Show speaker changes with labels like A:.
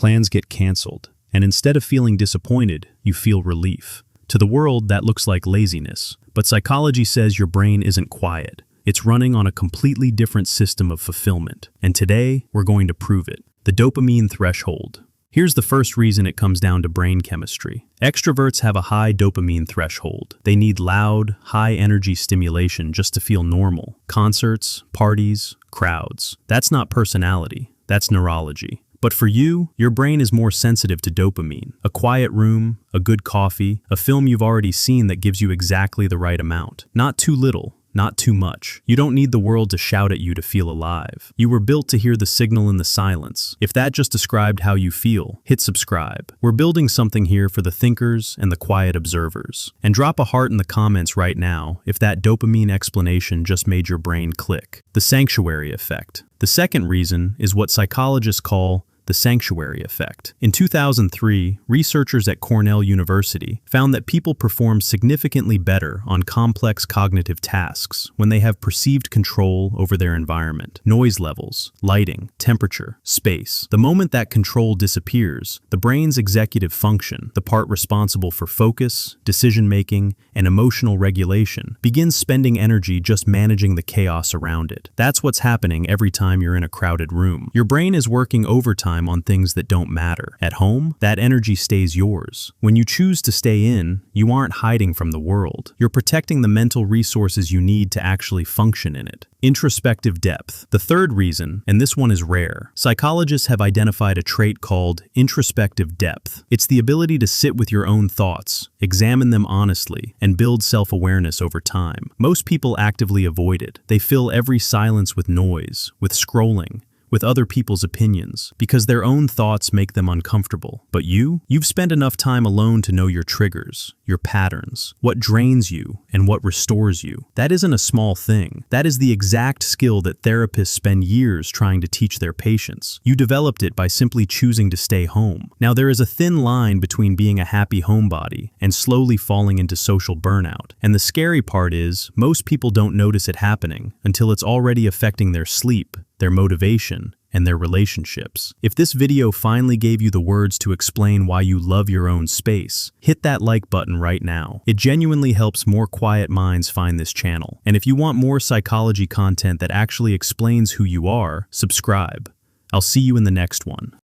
A: Plans get canceled, and instead of feeling disappointed, you feel relief. To the world, that looks like laziness, but psychology says your brain isn't quiet. It's running on a completely different system of fulfillment, and today, we're going to prove it. The dopamine threshold. Here's the first reason it comes down to brain chemistry. Extroverts have a high dopamine threshold. They need loud, high-energy stimulation just to feel normal. Concerts, parties, crowds. That's not personality, that's neurology. But for you, your brain is more sensitive to dopamine. A quiet room, a good coffee, a film you've already seen that gives you exactly the right amount. Not too little, not too much. You don't need the world to shout at you to feel alive. You were built to hear the signal in the silence. If that just described how you feel, hit subscribe. We're building something here for the thinkers and the quiet observers. And drop a heart in the comments right now if that dopamine explanation just made your brain click. The sanctuary effect. The second reason is what psychologists call the sanctuary effect. In 2003, researchers at Cornell University found that people perform significantly better on complex cognitive tasks when they have perceived control over their environment. Noise levels, lighting, temperature, space. The moment that control disappears, the brain's executive function, the part responsible for focus, decision-making, and emotional regulation, begins spending energy just managing the chaos around it. That's what's happening every time you're in a crowded room. Your brain is working overtime on things that don't matter. At home, that energy stays yours. When you choose to stay in, you aren't hiding from the world. You're protecting the mental resources you need to actually function in it. Introspective depth. The third reason, and this one is rare, psychologists have identified a trait called introspective depth. It's the ability to sit with your own thoughts, examine them honestly, and build self-awareness over time. Most people actively avoid it. They fill every silence with noise, with scrolling, with other people's opinions, because their own thoughts make them uncomfortable. But you've spent enough time alone to know your triggers, your patterns, what drains you, and what restores you. That isn't a small thing. That is the exact skill that therapists spend years trying to teach their patients. You developed it by simply choosing to stay home. Now, there is a thin line between being a happy homebody and slowly falling into social burnout. And the scary part is, most people don't notice it happening until it's already affecting their sleep, their motivation, and their relationships. If this video finally gave you the words to explain why you love your own space, hit that like button right now. It genuinely helps more quiet minds find this channel. And if you want more psychology content that actually explains who you are, subscribe. I'll see you in the next one.